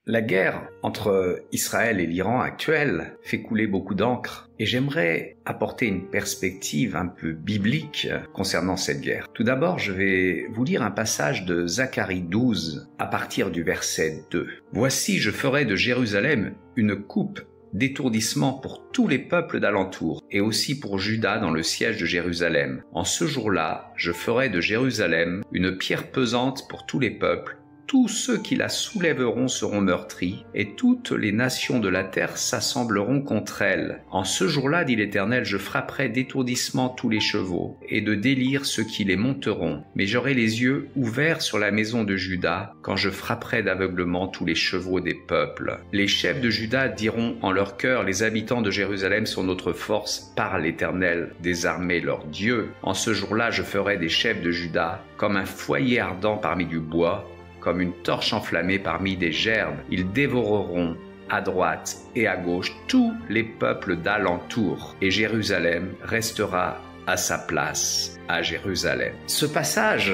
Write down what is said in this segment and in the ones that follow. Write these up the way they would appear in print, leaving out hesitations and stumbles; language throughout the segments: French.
La guerre entre Israël et l'Iran actuelle fait couler beaucoup d'encre et j'aimerais apporter une perspective un peu biblique concernant cette guerre. Tout d'abord, je vais vous lire un passage de Zacharie 12 à partir du verset 2. « Voici, je ferai de Jérusalem une coupe d'étourdissement pour tous les peuples d'alentour, et aussi pour Juda dans le siège de Jérusalem. En ce jour-là, je ferai de Jérusalem une pierre pesante pour tous les peuples. Tous ceux qui la soulèveront seront meurtris, et toutes les nations de la terre s'assembleront contre elle. En ce jour-là, dit l'Éternel, je frapperai d'étourdissement tous les chevaux, et de délire ceux qui les monteront. Mais j'aurai les yeux ouverts sur la maison de Juda, quand je frapperai d'aveuglement tous les chevaux des peuples. Les chefs de Juda diront en leur cœur, les habitants de Jérusalem sont notre force par l'Éternel des armées, leur Dieu. En ce jour-là, je ferai des chefs de Juda comme un foyer ardent parmi du bois, comme une torche enflammée parmi des gerbes. Ils dévoreront à droite et à gauche tous les peuples d'alentour, et Jérusalem restera à sa place à Jérusalem. » Ce passage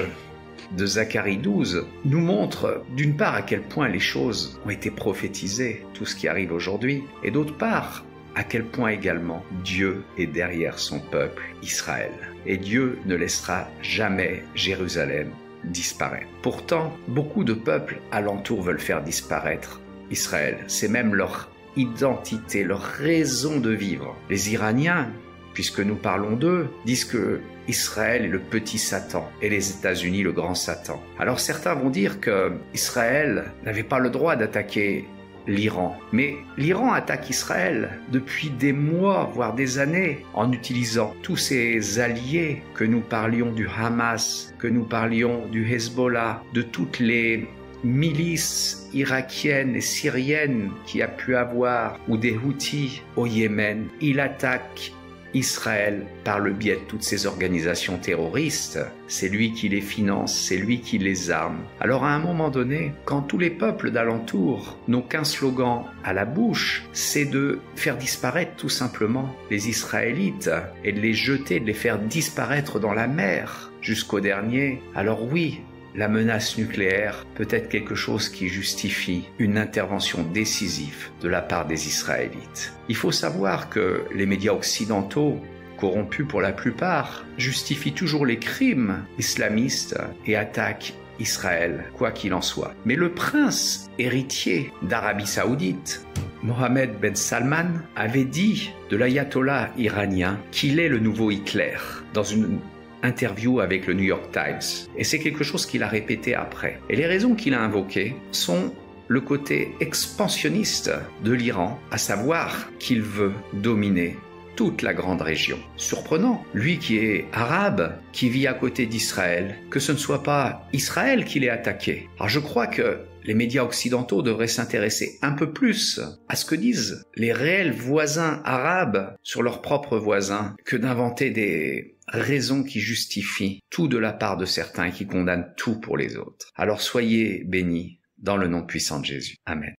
de Zacharie 12 nous montre d'une part à quel point les choses ont été prophétisées, tout ce qui arrive aujourd'hui, et d'autre part à quel point également Dieu est derrière son peuple Israël. Et Dieu ne laissera jamais Jérusalem disparaître. Pourtant, beaucoup de peuples alentour veulent faire disparaître Israël. C'est même leur identité, leur raison de vivre. Les Iraniens, puisque nous parlons d'eux, disent que Israël est le petit Satan et les États-Unis le grand Satan. Alors certains vont dire que Israël n'avait pas le droit d'attaquer l'Iran. Mais l'Iran attaque Israël depuis des mois, voire des années, en utilisant tous ces alliés, que nous parlions du Hamas, que nous parlions du Hezbollah, de toutes les milices irakiennes et syriennes qu'il y a pu avoir, ou des Houthis au Yémen. Il attaque Israël par le biais de toutes ces organisations terroristes. C'est lui qui les finance, c'est lui qui les arme. Alors à un moment donné, quand tous les peuples d'alentour n'ont qu'un slogan à la bouche, c'est de faire disparaître tout simplement les Israélites et de les jeter, de les faire disparaître dans la mer jusqu'au dernier, alors oui, la menace nucléaire peut être quelque chose qui justifie une intervention décisive de la part des Israélites. Il faut savoir que les médias occidentaux, corrompus pour la plupart, justifient toujours les crimes islamistes et attaquent Israël, quoi qu'il en soit. Mais le prince héritier d'Arabie Saoudite, Mohammed Ben Salman, avait dit de l'ayatollah iranien qu'il est le nouveau Hitler dans une interview avec le New York Times. Et c'est quelque chose qu'il a répété après. Et les raisons qu'il a invoquées sont le côté expansionniste de l'Iran, à savoir qu'il veut dominer toute la grande région. Surprenant, lui qui est arabe, qui vit à côté d'Israël, que ce ne soit pas Israël qui l'ait attaqué. Alors je crois que les médias occidentaux devraient s'intéresser un peu plus à ce que disent les réels voisins arabes sur leurs propres voisins que d'inventer des raisons qui justifient tout de la part de certains et qui condamnent tout pour les autres. Alors soyez bénis dans le nom puissant de Jésus. Amen.